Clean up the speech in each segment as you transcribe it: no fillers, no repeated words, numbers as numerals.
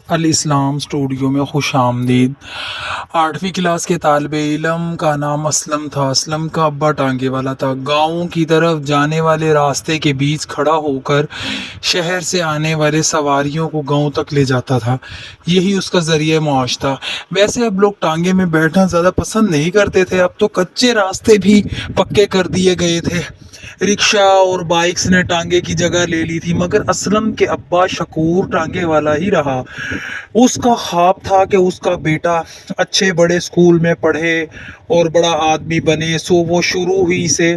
الاسلام اسٹوڈیو میں خوش آمدید۔ 8ویں کلاس کے طالب علم کا نام اسلم تھا۔ اسلم کا ابا ٹانگے والا تھا۔ گاؤں کی طرف جانے والے راستے کے بیچ کھڑا ہو کر شہر سے آنے والے سواریوں کو گاؤں تک لے جاتا تھا۔ یہی اس کا ذریعہ معاش تھا۔ ویسے اب لوگ ٹانگے میں بیٹھنا زیادہ پسند نہیں کرتے تھے، اب تو کچے راستے بھی پکے کر دیے گئے تھے۔ رکشا اور بائکس نے ٹانگے کی جگہ لے لی تھی، مگر اسلم کے ابا شکور ٹانگے والا ہی رہا۔ اس کا خواب تھا کہ اس کا بیٹا اچھے بڑے اسکول میں پڑھے اور بڑا آدمی بنے، سو وہ شروع ہی سے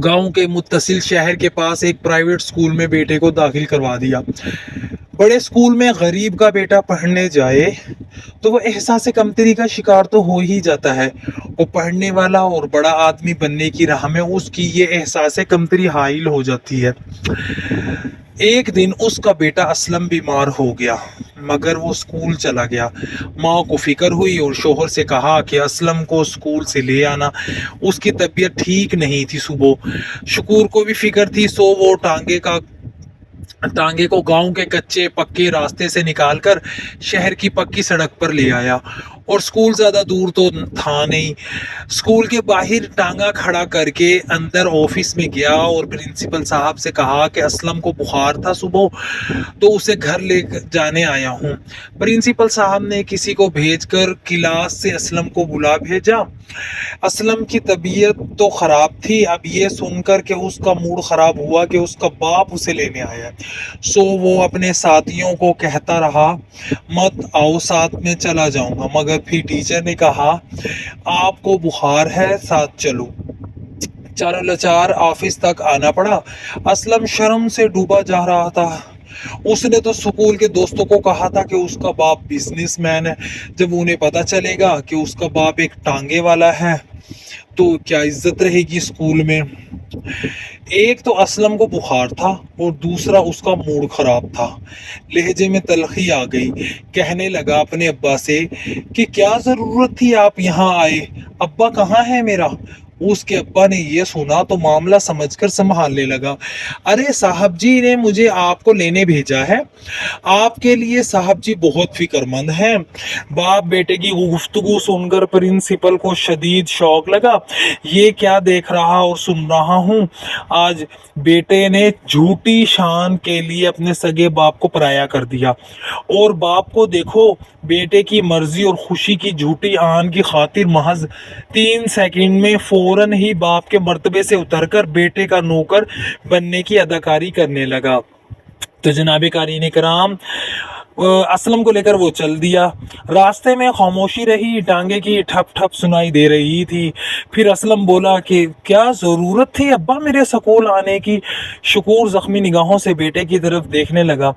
گاؤں کے متصل شہر کے پاس ایک پرائیویٹ اسکول میں بیٹے کو داخل کروا دیا۔ بڑے اسکول میں غریب کا بیٹا پڑھنے جائے تو وہ احساس کمتری کا شکار تو ہو ہی جاتا ہے۔ وہ پڑھنے والا اور بڑا آدمی بننے کی راہ میں اس کی یہ احساس کمتری حائل ہو جاتی ہے۔ ایک دن اس کا بیٹا اسلم بیمار ہو گیا، مگر وہ اسکول چلا گیا۔ ماں کو فکر ہوئی اور شوہر سے کہا کہ اسلم کو اسکول سے لے آنا، اس کی طبیعت ٹھیک نہیں تھی۔ صبح شکور کو بھی فکر تھی، سو وہ ٹانگے کو گاؤں کے کچے پکے راستے سے نکال کر شہر کی پکی سڑک پر لے آیا، اور اسکول زیادہ دور تو تھا نہیں۔ اسکول کے باہر ٹانگا کھڑا کر کے اندر آفس میں گیا اور پرنسپل صاحب سے کہا کہ اسلم کو بخار تھا صبح، تو اسے گھر لے جانے آیا ہوں۔ پرنسپل صاحب نے کسی کو بھیج کر کلاس سے اسلم کو بلا بھیجا۔ اسلم کی طبیعت تو خراب تھی، اب یہ سن کر کہ اس کا موڈ خراب ہوا کہ اس کا باپ اسے لینے آیا، سو وہ اپنے ساتھیوں کو کہتا رہا مت آؤ، ساتھ میں چلا جاؤں گا، مگر پھر ٹیچر نے کہا آپ کو بخار ہے، ساتھ چلو۔ چاروں لاچار آفس تک آنا پڑا۔ اسلم شرم سے ڈوبا جا رہا تھا۔ اس نے تو اسکول کے دوستوں کو کہا تھا کہ اس کا باپ بزنس مین ہے، جب انہیں پتا چلے گا کہ اس کا باپ ایک ٹانگے والا ہے تو کیا عزت رہے گی اسکول میں۔ ایک تو اسلم کو بخار تھا اور دوسرا اس کا موڈ خراب تھا۔ لہجے میں تلخی آ گئی۔ کہنے لگا اپنے ابا سے کہ کیا ضرورت تھی آپ یہاں آئے، ابا کہاں ہے میرا۔ اس کے ابا نے یہ سنا تو معاملہ سمجھ کر سنبھالنے لگا۔ ارے صاحب جی نے مجھے آپ کو لینے بھیجا ہے، آپ کے لیے صاحب جی بہت فکر مند ہیں۔ باپ بیٹے کی گفتگو سن کر پرنسپل کو شدید شوق لگا۔ یہ کیا دیکھ رہا اور سن رہا ہوں، آج بیٹے نے جھوٹی شان کے لیے اپنے سگے باپ کو پرایا کر دیا، اور باپ کو دیکھو بیٹے کی مرضی اور خوشی کی جھوٹی آن کی خاطر محض 3 سیکنڈ میں فوراً ہی باپ کے مرتبے سے اتر کر بیٹے کا نوکر بننے کی اداکاری کرنے لگا۔ تو جناب قارئین کرام، اسلم کو لے کر وہ چل دیا۔ راستے میں خاموشی رہی، ٹانگے کی ٹھپ ٹھپ سنائی دے رہی تھی۔ پھر اسلم بولا کہ کیا ضرورت تھی ابا میرے سکول آنے کی۔ شکور زخمی نگاہوں سے بیٹے کی طرف دیکھنے لگا۔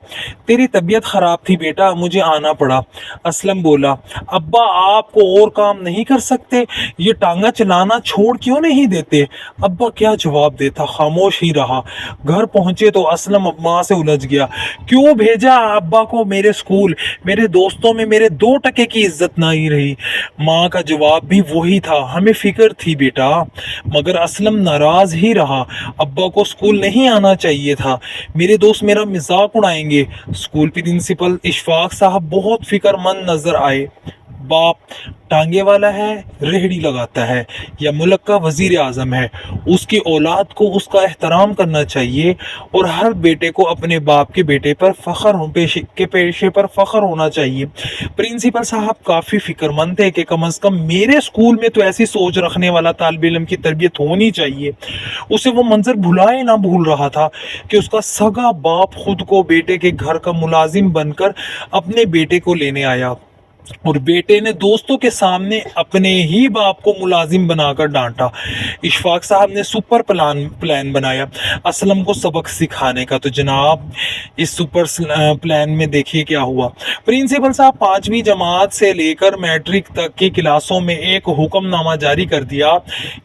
تیری طبیعت خراب تھی بیٹا، مجھے آنا پڑا۔ اسلم بولا ابا آپ کو اور کام نہیں کر سکتے، یہ ٹانگا چلانا چھوڑ کیوں نہیں دیتے۔ ابا کیا جواب دیتا، خاموش ہی رہا۔ گھر پہنچے تو اسلم ماں سے الجھ گیا، کیوں بھیجا ابا کو میرے اسکول، میرے دوستوں میں میرے 2 ٹکے کی عزت نہیں رہی۔ ماں کا جواب بھی وہی تھا، ہمیں فکر تھی بیٹا۔ مگر اسلم ناراض ہی رہا، ابا کو اسکول نہیں آنا چاہیے تھا، میرے دوست میرا مذاق اڑائیں گے۔ اسکول پرنسپل اشفاق صاحب بہت فکر مند نظر آئے۔ باپ ٹانگے والا ہے، ریہڑی لگاتا ہے، یا ملک کا وزیر اعظم ہے، اس کی اولاد کو اس کا احترام کرنا چاہیے، اور ہر بیٹے کو اپنے باپ کے بیٹے پر پیشے پر فخر ہونا چاہیے۔ پرنسپل صاحب کافی فکر مند تھے کہ کم از کم میرے اسکول میں تو ایسی سوچ رکھنے والا طالب علم کی تربیت ہونی چاہیے۔ اسے وہ منظر بھلائے نہ بھول رہا تھا کہ اس کا سگا باپ خود کو بیٹے کے گھر کا ملازم بن کر اپنے بیٹے کو لینے آیا، اور بیٹے نے دوستوں کے سامنے اپنے ہی باپ کو ملازم بنا کر ڈانٹا۔ اشفاق صاحب نے سپر پلان بنایا اسلم کو سبق سکھانے کا۔ تو جناب اس سپر پلان میں دیکھیے کیا ہوا۔ پرنسپل صاحب 5ویں جماعت سے لے کر میٹرک تک کی کلاسوں میں ایک حکم نامہ جاری کر دیا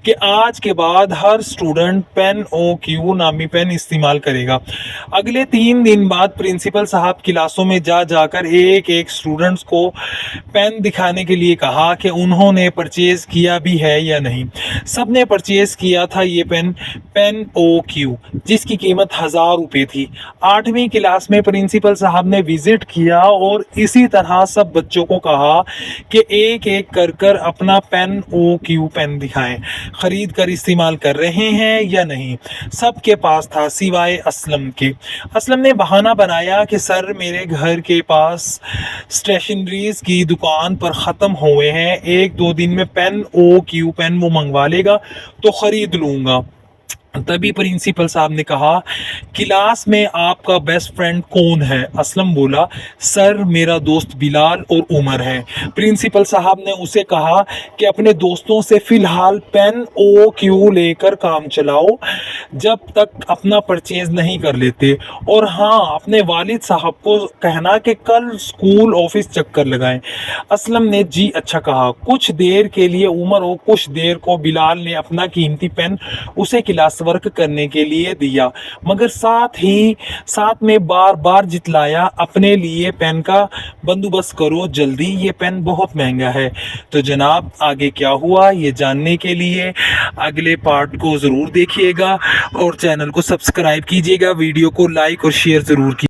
کہ آج کے بعد ہر اسٹوڈنٹ پین OQ نامی پین استعمال کرے گا۔ اگلے 3 دن بعد پرنسپل صاحب کلاسوں میں جا کر ایک اسٹوڈنٹس کو پین دکھانے کے لیے کہا کہ انہوں نے پرچیز کیا بھی ہے یا نہیں۔ سب نے پرچیز کیا تھا یہ پین او کیو، جس کی قیمت 1000 روپے تھی۔ 8ویں کلاس میں پرنسپل صاحب نے وزٹ کیا اور اسی طرح سب بچوں کو کہا کہ ایک ایک کر اپنا پین او کیو پین دکھائیں، خرید کر استعمال کر رہے ہیں یا نہیں۔ سب کے پاس تھا سوائے اسلم کے۔ اسلم نے بہانہ بنایا کہ سر میرے گھر کے پاس اسٹیشنریز کی دکان پر ختم ہوئے ہیں، 1-2 دن میں پین او کیو پین وہ منگوا لے گا تو خرید لوں گا۔ تبھی پرنسپل صاحب نے کہا کلاس میں آپ کا بیسٹ فرینڈ کون ہے؟ اسلم بولا سر میرا دوست بلال اور عمر ہے۔ پرنسپل صاحب نے اسے کہا کہ اپنے دوستوں سے فی الحال پین او کیو لے کر کام چلاؤ جب تک اپنا پرچیز نہیں کر لیتے، اور ہاں اپنے والد صاحب کو کہنا کہ کل اسکول آفس چکر لگائیں۔ اسلم نے جی اچھا کہا۔ کچھ دیر کے لیے عمر اور کچھ دیر کو بلال نے اپنا قیمتی پین اسے کلاس ورک کرنے کے لیے دیا، مگر ساتھ میں بار بار جتلایا اپنے لیے پین کا بندوبست کرو جلدی، یہ پین بہت مہنگا ہے۔ تو جناب آگے کیا ہوا یہ جاننے کے لیے اگلے پارٹ کو ضرور دیکھیے گا اور چینل کو سبسکرائب کیجیے گا، ویڈیو کو لائک اور شیئر ضرور کیجیے۔